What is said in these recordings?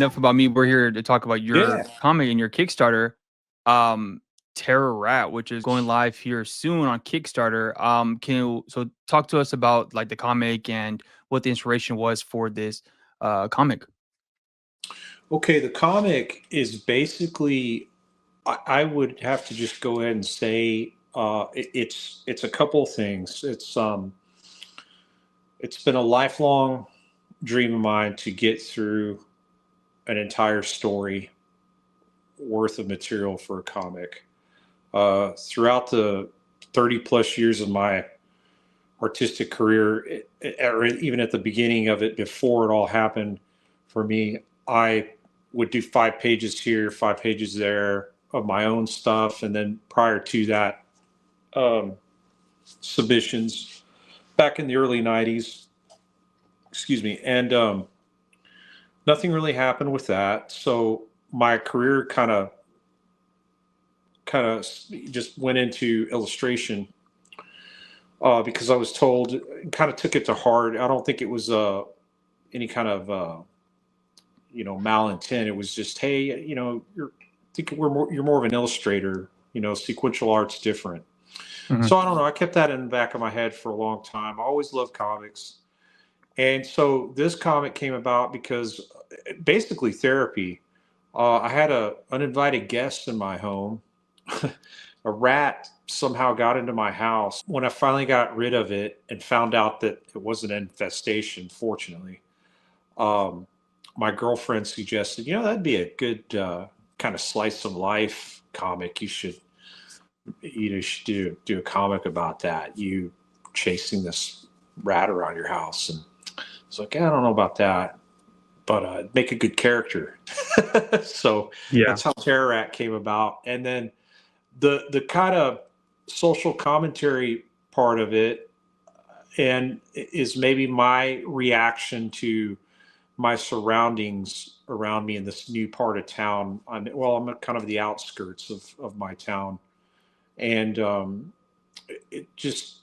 enough about me. We're here to talk about your Yeah. comic and your Kickstarter, um, Terror Rat, which is going live here soon on Kickstarter. Talk to us about like the comic and what the inspiration was for this comic. Okay, the comic is basically, I would have to just go ahead and say it's a couple of things. It's been a lifelong dream of mine to get through an entire story worth of material for a comic. Throughout the 30 plus years of my artistic career, or even at the beginning of it, before it all happened for me, I would do 5 pages here, 5 pages there of my own stuff. And then prior to that, um, submissions back in the early 90s, excuse me. And nothing really happened with that. So my career kind of just went into illustration because I was told, kind of took it to heart. I don't think it was any kind of malintent. It was just, hey, you're more of an illustrator. Sequential art's different. Mhm. So I don't know. I kept that in the back of my head for a long time. I always loved comics, and so this comic came about because basically therapy. I had a uninvited guest in my home. A rat somehow got into my house. When I finally got rid of it and found out that it was an infestation, fortunately, um, my girlfriend suggested, that'd be a good kind of slice of life comic. You should do a comic about that. You chasing this rat around your house, and it's like, I don't know about that, but make a good character. So Yeah. that's how Terror Rat came about, and then the kind of social commentary part of it, and is maybe my reaction to my surroundings around me in this new part of town. I'm kind of the outskirts of my town, and it just,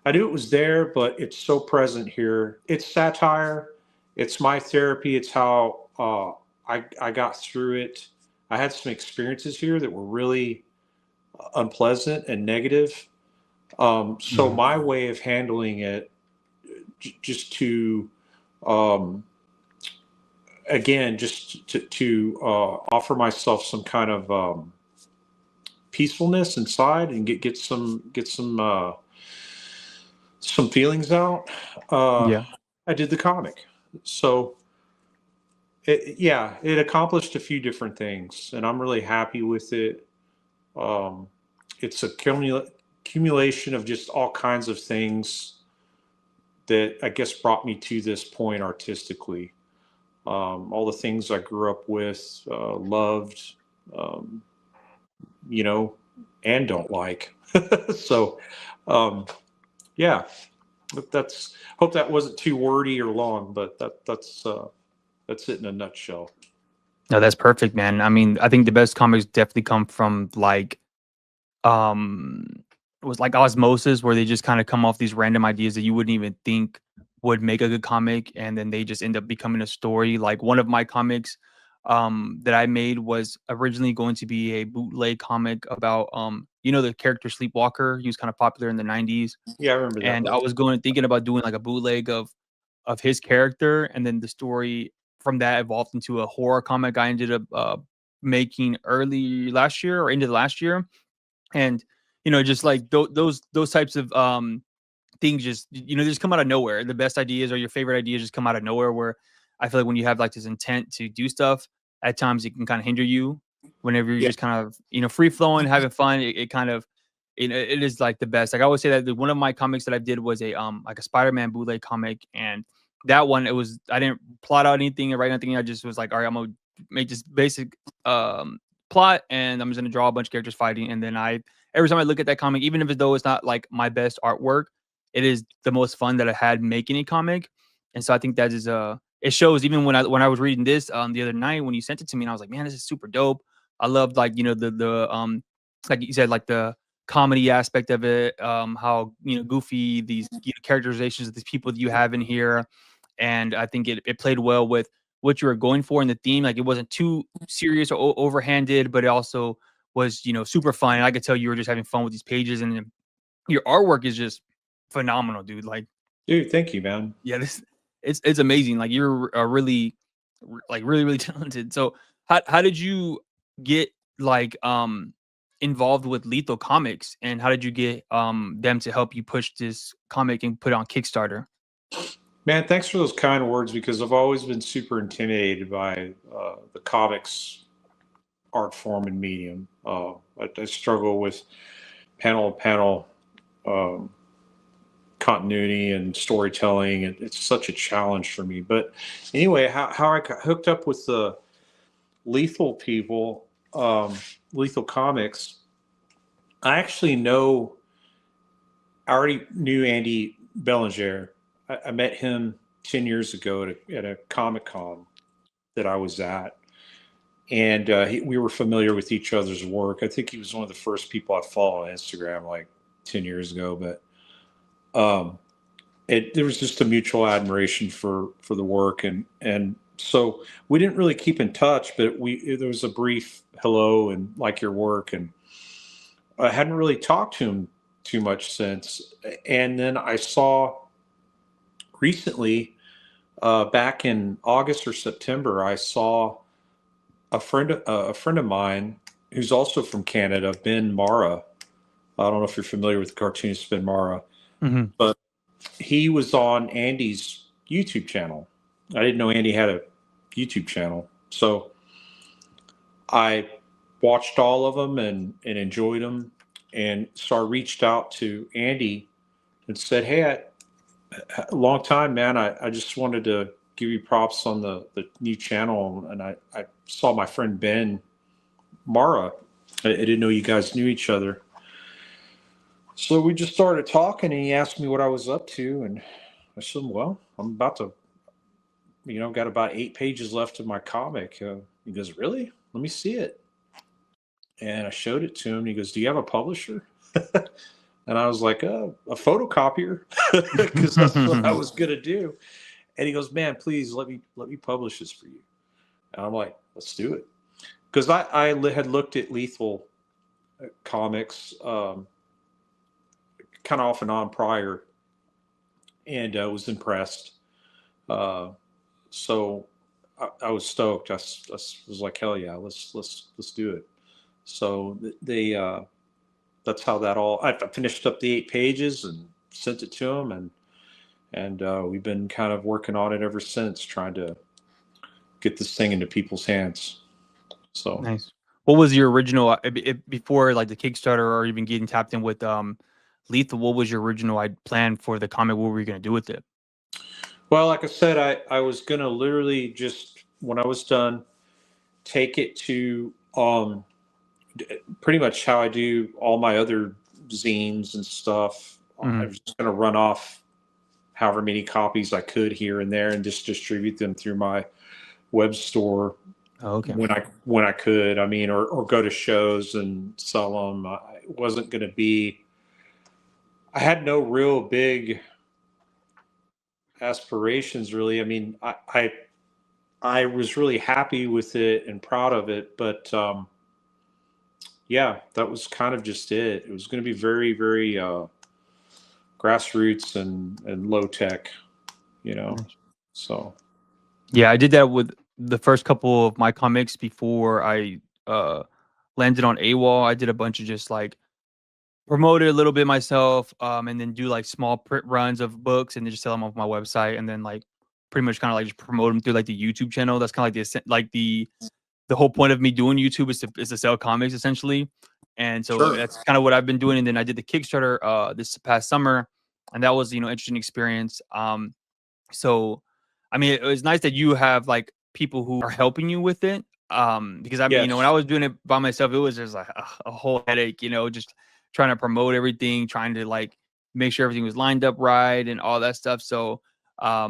I knew it was there, but it's so present here. It's satire. It's my therapy. It's how I got through it. I had some experiences here that were really unpleasant and negative. So Mhm. my way of handling it, just to, um, again, just to offer myself some kind of peacefulness inside and get some feelings out. Uh, Yeah. I did the comic, so it accomplished a few different things, and I'm really happy with it. Um, it's a accumulation of just all kinds of things that I guess brought me to this point artistically. All the things I grew up with, loved, um, you know, and don't like. So, um, yeah, that's, hope that wasn't too wordy or long, but that's it in a nutshell. No, that's perfect, man. I mean, I think the best comics definitely come from um it was like osmosis, where they just kind of come off these random ideas that you wouldn't even think would make a good comic, and then they just end up becoming a story. Like one of my comics that I made was originally going to be a bootleg comic about the character Sleepwalker. He was kind of popular in the 90s, Yeah, I remember that and I book. was thinking about doing like a bootleg of his character, and then the story from that evolved into a horror comic I ended up making early last year or into the last year. And just like those types of things, just they just come out of nowhere. The best ideas or your favorite ideas just come out of nowhere, where I feel like when you have like this intent to do stuff, at times it can kind of hinder you. Whenever you're Yeah. just kind of free flowing, having fun, it kind of it is like the best. Like I always say that one of my comics that I did was a like a Spider-Man bootleg comic, and that one, I didn't plot out anything or write anything. I just was like, all right, I'm gonna make this basic plot, and I'm just gonna draw a bunch of characters fighting. And then every time I look at that comic, even if though it's not like my best artwork, it is the most fun that I had making a comic. And so I think that is it shows. Even when I was reading this the other night when you sent it to me, and I was like, man, this is super dope. I loved, like, the like you said, like the comedy aspect of it, how goofy these characterizations of these people that you have in here. And I think it played well with what you were going for in the theme. Like it wasn't too serious or overhanded, but it also was, you know, super fun. And I could tell you were just having fun with these pages, and your artwork is just phenomenal, dude. Like, Dude, thank you, man. yeah, this it's amazing. Like you're a really really talented. So how did you get like involved with Lethal Comics, and how did you get them to help you push this comic and put it on Kickstarter? Man, thanks for those kind words, because I've always been super intimidated by the comics art form and medium. I struggle with panel to panel um, continuity and storytelling. It's such a challenge for me. But anyway, how I got hooked up with the Lethal people, Lethal Comics, I actually know, I already knew Andy Bellinger. I met him 10 years ago at a Comic Con that I was at. And we were familiar with each other's work. I think he was one of the first people I followed on Instagram like 10 years ago. But there was just a mutual admiration for the work. And so we didn't really keep in touch, but there was a brief hello and like your work. And I hadn't really talked to him too much since. And then I saw recently, back in August or September, I saw a friend of mine who's also from Canada, Ben Mara. I don't know if you're familiar with the cartoonist Ben Mara, but he was on Andy's YouTube channel. I didn't know Andy had a YouTube channel, so I watched all of them and enjoyed them. And so I reached out to Andy and said, "Hey, a long time, man. I just wanted to give you props on the new channel." And I saw my friend Ben Mara. I didn't know you guys knew each other. So we just started talking, and he asked me what I was up to. And I said, well, I'm about to, got about 8 pages left of my comic. He goes, really? Let me see it. And I showed it to him. And he goes, do you have a publisher? And I was like, a photocopier, because that's what I was going to do. And he goes, man, please let me publish this for you. And I'm like, let's do it. Because I had looked at Lethal Comics kind of off and on prior, and was impressed. So I was stoked. I was like, hell yeah, let's do it. So that's how that all. I finished up the 8 pages and sent it to him, and we've been kind of working on it ever since, trying to get this thing into people's hands. So nice. What was your original before like the Kickstarter or even getting tapped in with Lethal? What was your original plan for the comic? What were you gonna do with it? Well, like I said, I was gonna literally just, when I was done, take it to pretty much how I do all my other zines and stuff. I was just gonna run off however many copies I could here and there, and just distribute them through my web store. Oh, okay. When I could, I mean, or go to shows and sell them. It wasn't going to be. I had no real big aspirations, really. I mean, I was really happy with it and proud of it, but yeah, that was kind of just it. It was going to be very, very grassroots and low tech, So yeah, I did that with the first couple of my comics before I landed on AWOL. I did a bunch of just like promote it a little bit myself, and then do like small print runs of books and then just sell them off my website, and then like pretty much kind of like just promote them through like the YouTube channel. That's kind of like the whole point of me doing YouTube is to sell comics essentially. And so that's kind of what I've been doing. And then I did the Kickstarter this past summer, and that was, interesting experience. So I mean, it was nice that you have like people who are helping you with it. Because I mean, when I was doing it by myself, it was just like a whole headache, just trying to promote everything, trying to like make sure everything was lined up right and all that stuff. So, I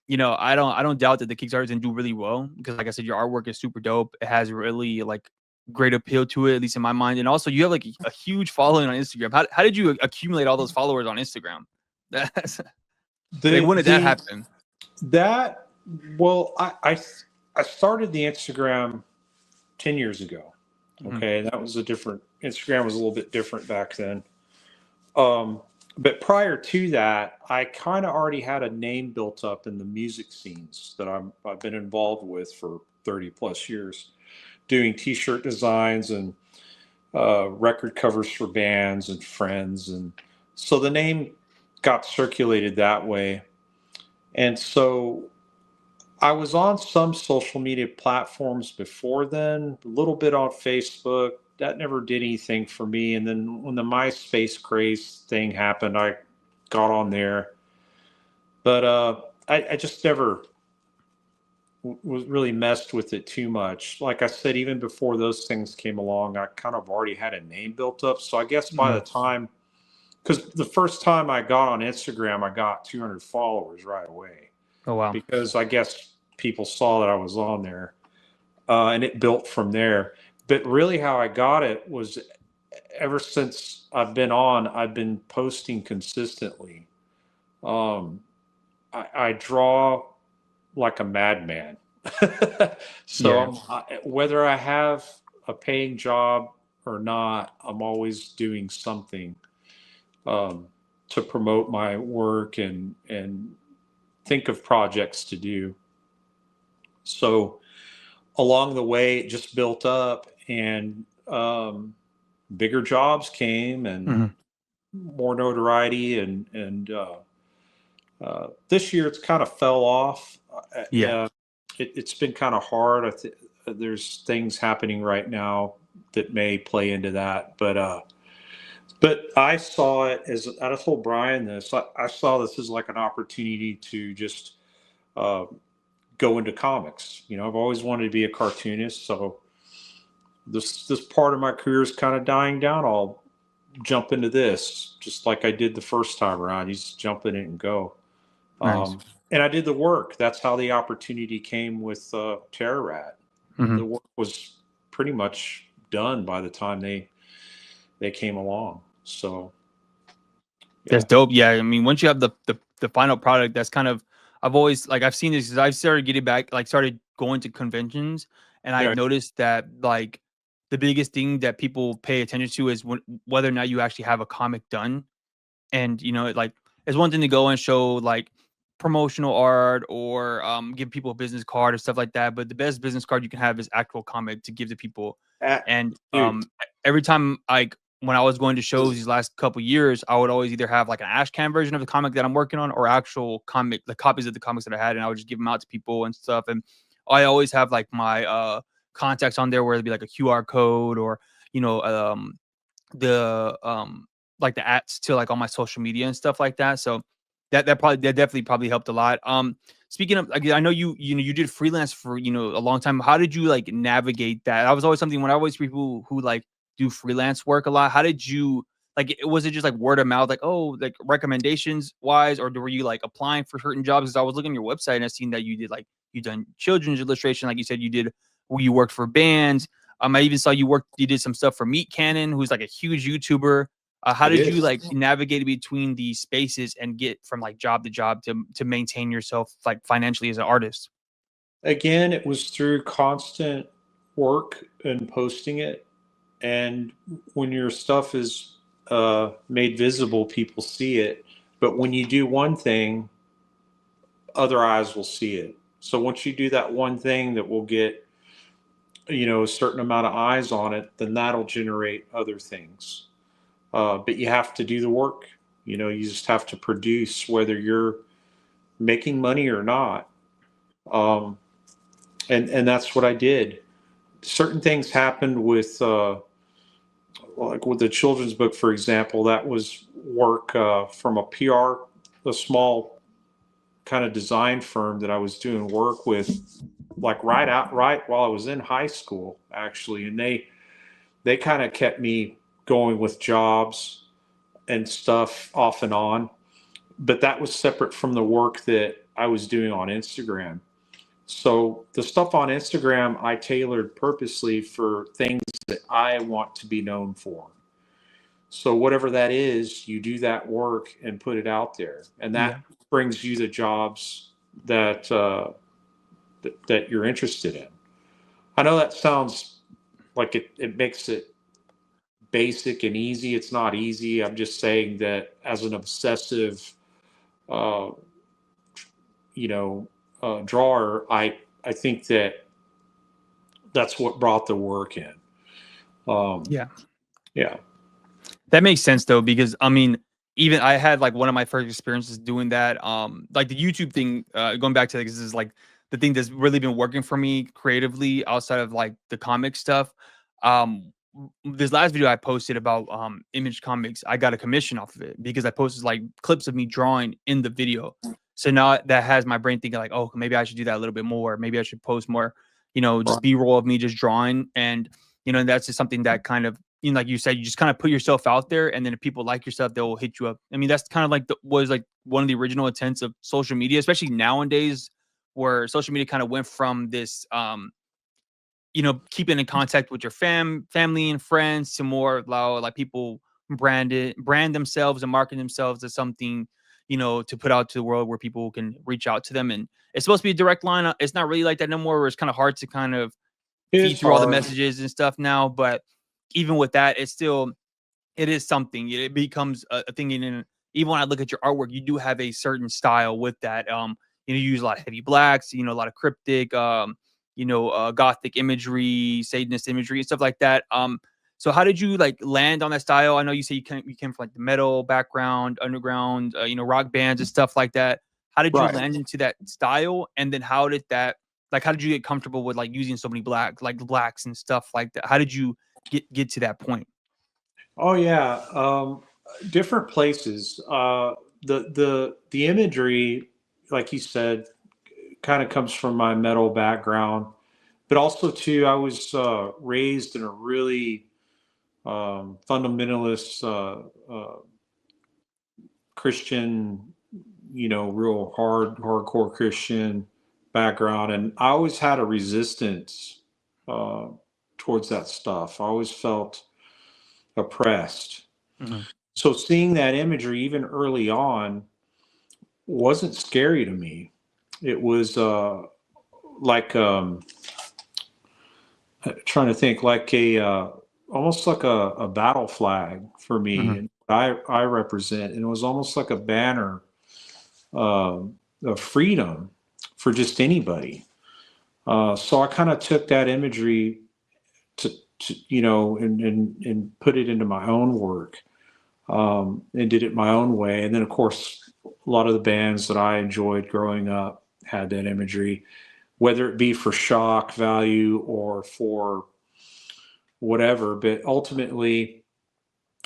don't doubt that the Kickstarter is gonna do really well, because like I said, your artwork is super dope. It has really like great appeal to it, at least in my mind. And also you have like a huge following on Instagram. How did you accumulate all those followers on Instagram? That's like, when did that happen? Well, I started the Instagram 10 years ago. Mhm. Okay. That was Instagram was a little bit different back then. But prior to that, I kind of already had a name built up in the music scenes that I've been involved with for 30 plus years, doing T-shirt designs and record covers for bands and friends, and so the name got circulated that way. And so I was on some social media platforms before then, a little bit on Facebook. That never did anything for me. And then when the MySpace craze thing happened, I got on there. But I just never was really messed with it too much. Like I said, even before those things came along, I kind of already had a name built up. So I guess by the Mhm. time, because the first time I got on Instagram, I got 200 followers right away Oh wow. because I guess people saw that I was on there, and it built from there. But really, how I got it was ever since I've been on, I've been posting consistently. Um, I draw like a madman. So Yeah. whether I have a paying job or not, I'm always doing something um, to promote my work and think of projects to do. So along the way, it just built up, and bigger jobs came, and Mhm. more notoriety, this year it's kind of fell off. Yeah. It's been kind of hard. There's things happening right now that may play into that, but I saw it as I told Brian this. I saw this as like an opportunity to just uh, go into comics. You know, I've always wanted to be a cartoonist, so this part of my career is kind of dying down. I'll jump into this just like I did the first time around. You just jump in it and go. Nice. And I did the work. That's how the opportunity came with Terror Rat. Mhm. The work was pretty much done by the time they came along. So That's yeah, dope. Yeah, I mean, once you have the final product, that's kind of I've always like I've seen this because I've started getting back, like started going to conventions, and I've yeah, noticed that like the biggest thing that people pay attention to is whether or not you actually have a comic done. And like it's one thing to go and show like promotional art or give people a business card or stuff like that, but the best business card you can have is actual comic to give to people. ah, And dude, every time, like when I was going to shows these last couple years, I would always either have like an ash can version of the comic that I'm working on or actual comic, the copies of the comics that I had, and I would just give them out to people and stuff. And I always have like my contacts on there where it'd be like a QR code or you know um the like the ads to like all my social media and stuff like that. So that definitely probably helped a lot. Speaking of, like, I know you did freelance for a long time. How did you like navigate that? That was always something when I always people who like do freelance work a lot. How did you like? Was it just like word of mouth, like oh, like recommendations wise, or were you like applying for certain jobs? Because I was looking at your website and I seen that you did like you done children's illustration, like you said you did. Where you worked for bands. I even saw you did some stuff for Meat Cannon, who's like a huge YouTuber. How I did did. you like navigate between these spaces and get from like job to job to maintain yourself like financially as an artist? Again, it was through constant work and posting it. And when your stuff is made visible, people see it. But when you do one thing, other eyes will see it. So once you do that one thing that will get, a certain amount of eyes on it, then that'll generate other things. But you have to do the work. You just have to produce whether you're making money or not. Um, and that's what I did. Certain things happened with, like with the children's book, for example, that was work from a small kind of design firm that I was doing work with, like right while I was in high school, actually, and they kind of kept me going with jobs and stuff off and on, but that was separate from the work that I was doing on Instagram. So the stuff on Instagram I tailored purposely for things that I want to be known for. So whatever that is, you do that work and put it out there, and Yeah. that brings you the jobs that that you're interested in. I know that sounds like it makes it basic and easy. It's not easy. I'm just saying that as an obsessive, uh, you know, drawer, I think that that's what brought the work in. Yeah. Yeah. That makes sense though, because I mean, even I had like one of my first experiences doing that. Like the YouTube thing, going back to this is like the thing that's really been working for me creatively outside of like the comic stuff. This last video I posted about image comics, I got a commission off of it because I posted like clips of me drawing in the video. So now that has my brain thinking like, oh, maybe I should do that a little bit more. Maybe I should post more, just B-roll of me just drawing. And that's just something that kind of, like you said, you just kind of put yourself out there, and then if people like your stuff, they'll hit you up. I mean, that's kind of like was like one of the original intents of social media, especially nowadays, where social media kind of went from this, keeping in contact with your family and friends to more like people brand themselves and market themselves as something, to put out to the world where people can reach out to them. And it's supposed to be a direct line. It's not really like that no more, where it's kind of hard to kind of feed It's through all the hard. messages and stuff now. But even with that, it is something. It becomes a thing. And even when I look at your artwork, you do have a certain style with that. You use a lot of heavy blacks, a lot of cryptic, gothic imagery, Satanist imagery, and stuff like that. So how did you like land on that style? I know you say you came from like the metal background, underground, rock bands and stuff like that. How did you Right. land into that style? And then how did you get comfortable with like using so many blacks and stuff like that? How did you get to that point? Oh yeah. Different places. The imagery, like you said, kind of comes from my metal background, but also too, I was raised in a really fundamentalist Christian, real hardcore Christian background, and I always had a resistance uh, towards that stuff. I always felt oppressed. Mhm. So seeing that imagery even early on wasn't scary to me. It was like trying to think like a almost like a battle flag for me, Mhm. and I represent, and it was almost like a banner of freedom for just anybody. So I kind of took that imagery to and put it into my own work, and did it my own way. And then, of course, a lot of the bands that I enjoyed growing up had that imagery, whether it be for shock value or for whatever. But ultimately,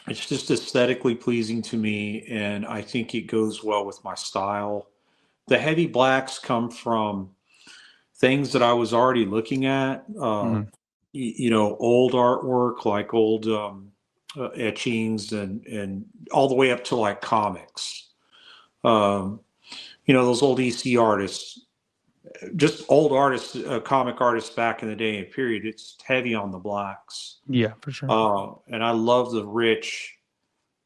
it's just aesthetically pleasing to me, and I think it goes well with my style. The heavy blacks come from things that I was already looking at. Mhm. Old artwork, like old etchings, and all the way up to like comics. Um, those old EC artists, just old artists, comic artists back in the day and period. It's heavy on the blacks, Yeah, for sure. and I love the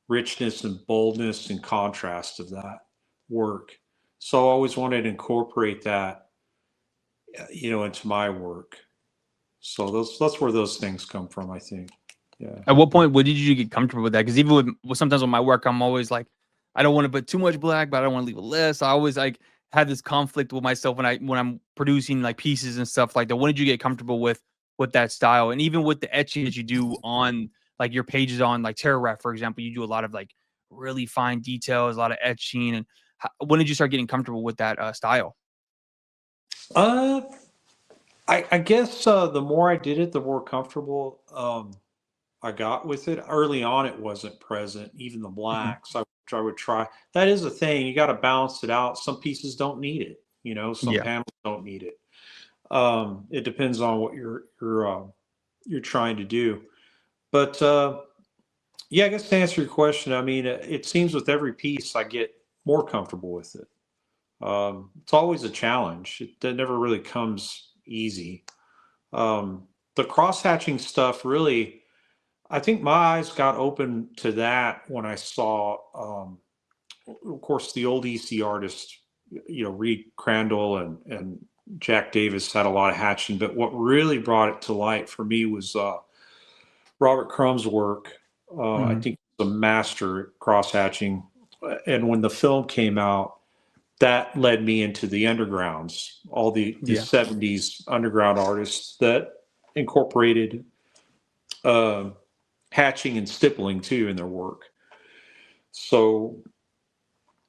richness and boldness and contrast of that work. So I always wanted to incorporate that, into my work. So that's where those things come from, I think. Yeah. At what point, what did you get comfortable with that? Because even sometimes with my work, I'm always like, I don't want to put too much black, but I don't want to leave it less. I always like have this conflict with myself when I'm producing like pieces and stuff like that. When did you get comfortable with that style? And even with the etching that you do on like your pages on like Terror Rap, for example, you do a lot of like really fine details, a lot of etching. And when did you start getting comfortable with that style? Uh, I guess the more I did it, the more comfortable I got with it. Early on, it wasn't present. Even the Mhm. blacks, I would try. That is a thing. You got to balance it out. Some pieces don't need it. Some Yeah. panels don't need it. It depends on what you're trying to do. But yeah, I guess to answer your question, I mean, it seems with every piece I get more comfortable with it. It's always a challenge. It never really comes easy. The cross hatching stuff really, I think my eyes got open to that when I saw, of course, the old EC artists, Reed Crandall and Jack Davis had a lot of hatching, but what really brought it to light for me was Robert Crumb's work. I Mhm. think he's a master at cross hatching. And when the film came out, that led me into the undergrounds, all the Yeah. 70s underground artists that incorporated uh, hatching and stippling too in their work. So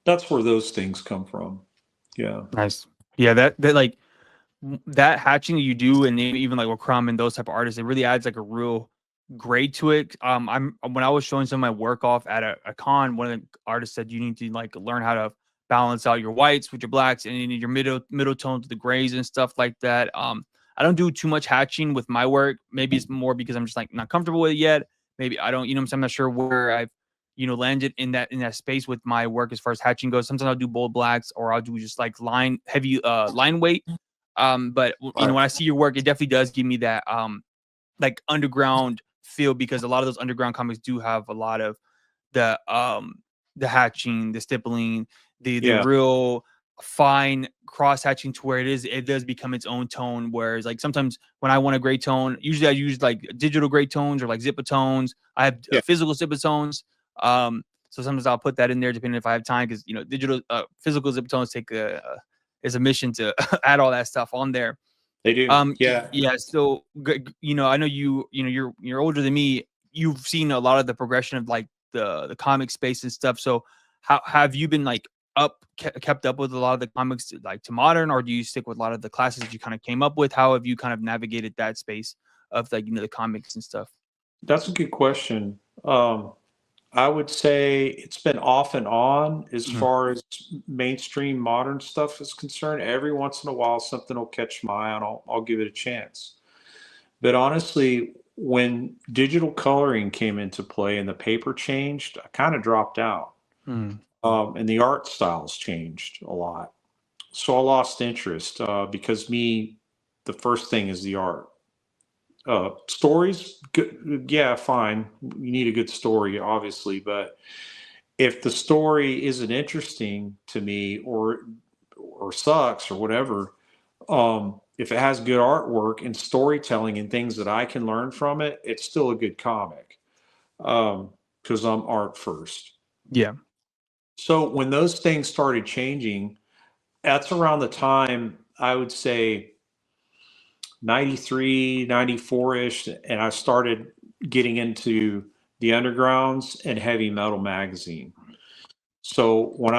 that's where those things come from. Yeah. Nice. Yeah, that like that hatching that you do, and even like with Crumb and those type of artists, it really adds like a real grade to it. I'm when I was showing some of my work off at a con, one of the artists said you need to like learn how to balance out your whites with your blacks and you need your middle tones with the grays and stuff like that. I don't do too much hatching with my work. Maybe it's more because I'm just like not comfortable with it yet. Maybe I don't, I'm not sure where I've landed in that space with my work as far as hatching goes. Sometimes I'll do bold blacks or I'll do just like line weight. But Right. when I see your work, it definitely does give me that like underground feel, because a lot of those underground comics do have a lot of the hatching, the stippling, the Yeah. real fine cross hatching to where it does become its own tone. Whereas like sometimes when I want a gray tone, usually I use like digital gray tones or like zipper tones. I have Yeah. physical zipper tones. So sometimes I'll put that in there depending if I have time, because digital physical zipper tones take is a mission to add all that stuff on there. They do. Yeah. Yeah. So, I know you're older than me. You've seen a lot of the progression of like the comic space and stuff. So, how have you been like kept up with a lot of the comics like to modern, or do you stick with a lot of the classes that you kind of came up with? How have you kind of navigated that space of like the comics and stuff? That's a good question. I would say it's been off and on as Mhm. far as mainstream modern stuff is concerned. Every once in a while, something will catch my eye and I'll give it a chance. But honestly, when digital coloring came into play and the paper changed, I kind of dropped out. Mhm. And the art styles changed a lot. So I lost interest because the first thing is the art. Stories, good, yeah, fine. You need a good story, obviously, but if the story isn't interesting to me or sucks or whatever, if it has good artwork and storytelling and things that I can learn from it, it's still a good comic because I'm art first. Yeah. So when those things started changing, that's around the time I would say 93, 94-ish, and I started getting into the undergrounds and heavy metal magazine. So when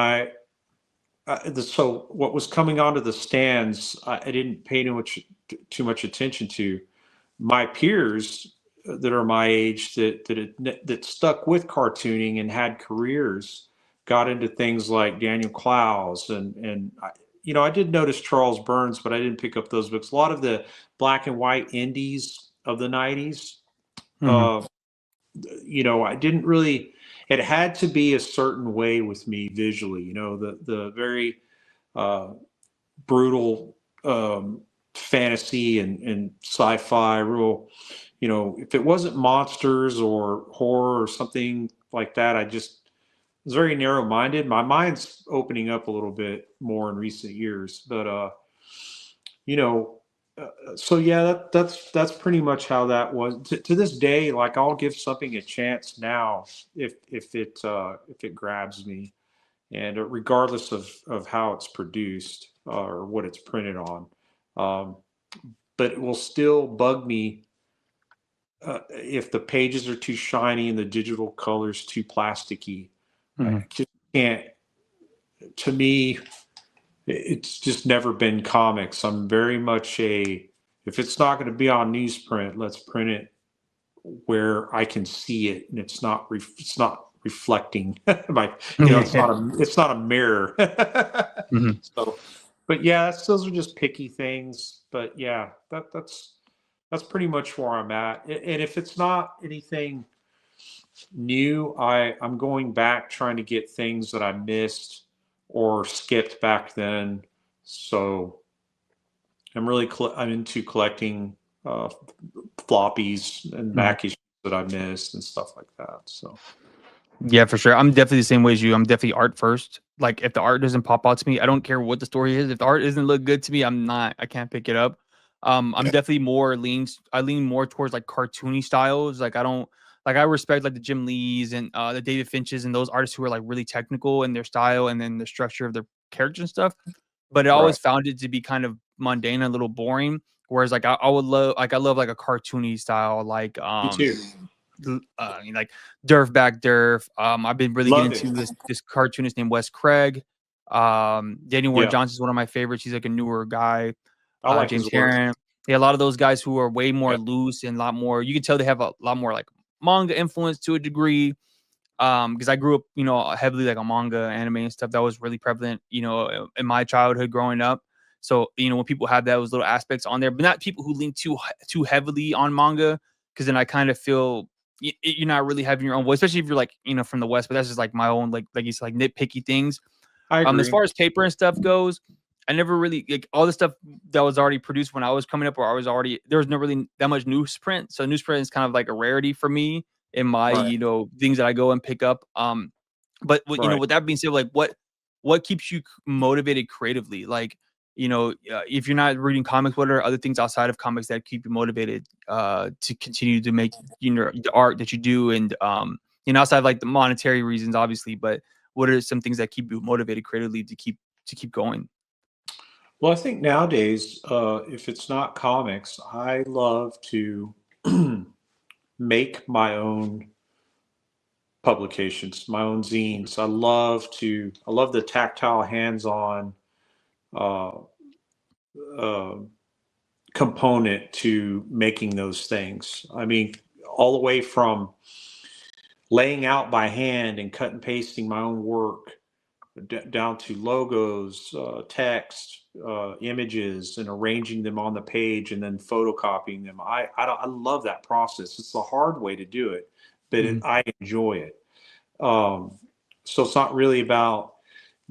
so what was coming onto the stands, I didn't pay too much attention to. My peers that are my age that stuck with cartooning and had careers got into things like Daniel Clowes and I did notice Charles Burns, but I didn't pick up those books. A lot of the black and white indies of the 90s, Mhm. uh, I didn't really. It had to be a certain way with me visually. The very uh, brutal fantasy and sci-fi real, if it wasn't monsters or horror or something like that, I just was very narrow-minded. My mind's opening up a little bit more in recent years, but you know so yeah, that's pretty much how that was to this day. Like, I'll give something a chance now if it grabs me, and regardless of how it's produced or what it's printed on. Um, but it will still bug me if the pages are too shiny and the digital colors too plasticky. I Mhm. just can't. To me, it's just never been comics. I'm very much if it's not going to be on newsprint, let's print it where I can see it and it's not reflecting. Like, Yeah. it's not a mirror. Mhm. So, but yeah, those are just picky things. But yeah, that's pretty much where I'm at. And if it's not anything new, I'm going back trying to get things that I missed or skipped back then. So I'm into collecting uh, floppies and Mhm. back issues that I missed and stuff like that. So Yeah, for sure. I'm definitely the same way as you. I'm definitely art first. Like if the art doesn't pop out to me, I don't care what the story is. If the art doesn't look good to me, I can't pick it up. I'm definitely I lean more towards like cartoony styles. Like I don't like I respect like the Jim Lees and the David Finches and those artists who are like really technical in their style and then the structure of their characters and stuff. But I Right. always found it to be kind of mundane, a little boring. Whereas like I would love like I love like a cartoony style, like Me too. like Durf. I've been really getting Love into it. this cartoonist named Wes Craig. Daniel Warren Yeah, Johnson is one of my favorites. He's like a newer guy. I like his James work. Herron. Yeah, a lot of those guys who are way more Yeah, loose and a lot more. You can tell they have a lot more like manga influence to a degree. Because I grew up, heavily like a manga, anime, and stuff that was really prevalent, in my childhood growing up. So, when people have those little aspects on there, but not people who lean too heavily on manga, because then I kind of feel you're not really having your own voice, especially if you're like, from the West. But that's just like my own, like you said, like nitpicky things. I As agree. far as paper and stuff goes, I never really like all the stuff that was already produced when I was coming up, or I was already there was no really that much newsprint. So newsprint is kind of like a rarity for me in my Right. things that I go and pick up. But Right. with that being said, like what keeps you motivated creatively? Like if you're not reading comics, what are other things outside of comics that keep you motivated to continue to make the art that you do and outside of like the monetary reasons, obviously, but what are some things that keep you motivated creatively to keep going? Well, I think nowadays, if it's not comics, I love to make my own publications, my own zines. I love the tactile, hands-on uh, uh, component to making those things. I mean, all the way from laying out by hand and cut and pasting my own work down to logos, text, images, and arranging them on the page and then photocopying them. I love that process. It's the hard way to do it, but Mhm. I enjoy it. Um, so it's not really about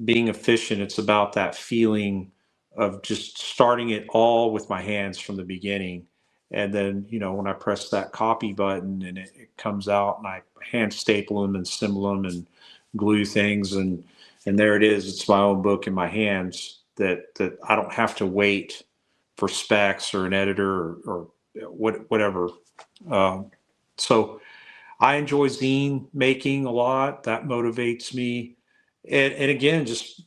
being efficient. It's about that feeling of just starting it all with my hands from the beginning. And then, when I press that copy button and it comes out and I hand staple them and symbol them and glue things and there it is. It's my own book in my hands that I don't have to wait for specs or an editor or whatever. Um, so I enjoy zine making a lot. That motivates me. And again, just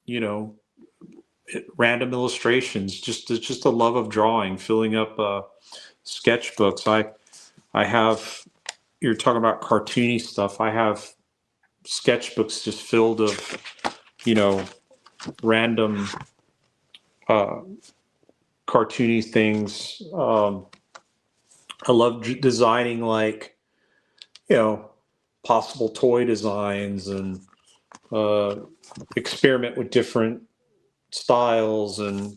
you know, random illustrations. It's just a love of drawing, filling up sketchbooks. I have. You're talking about cartoony stuff. I have sketchbooks just filled of you know random uh, cartoony things. I love designing like you know possible toy designs and uh, experiment with different styles and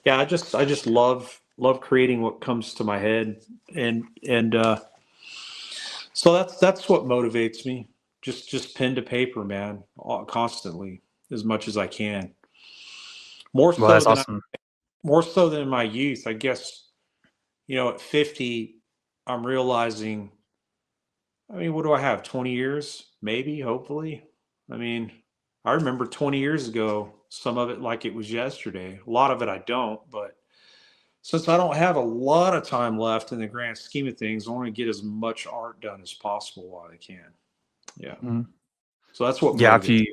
yeah, I just love creating what comes to my head and so that's what motivates me. Just pen to paper, man, constantly as much as I can. More Well, so that's than I, awesome. more so than in my youth, I guess. At 50, I'm realizing. I mean, what do I have? 20 years, maybe, hopefully. I mean, I remember 20 years ago, some of it like it was yesterday. A lot of it I don't, but since I don't have a lot of time left in the grand scheme of things, I want to get as much art done as possible while I can. Yeah. Mhm. So that's what Yeah, motivates.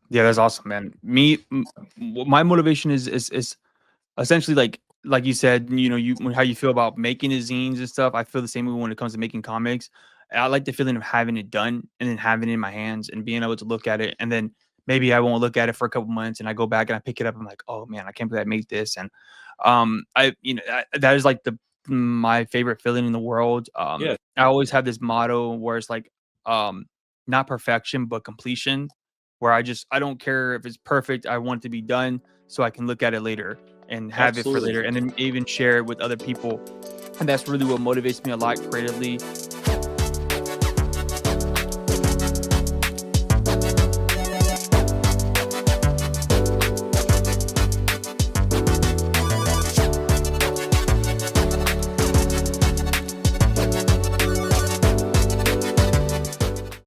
yeah, that's awesome, man. My motivation is essentially like you said, how you feel about making the zines and stuff. I feel the same way when it comes to making comics. I like the feeling of having it done and then having it in my hands and being able to look at it. And then maybe I won't look at it for a couple months and I go back and I pick it up. I'm like, oh man, I can't believe I made this. And that is like my favorite feeling in the world. Yeah, I always have this motto where it's like, um, not perfection, but completion, where I don't care if it's perfect. I want it to be done so I can look at it later and have it for absolutely. later and then even share it with other people. And that's really what motivates me a lot creatively.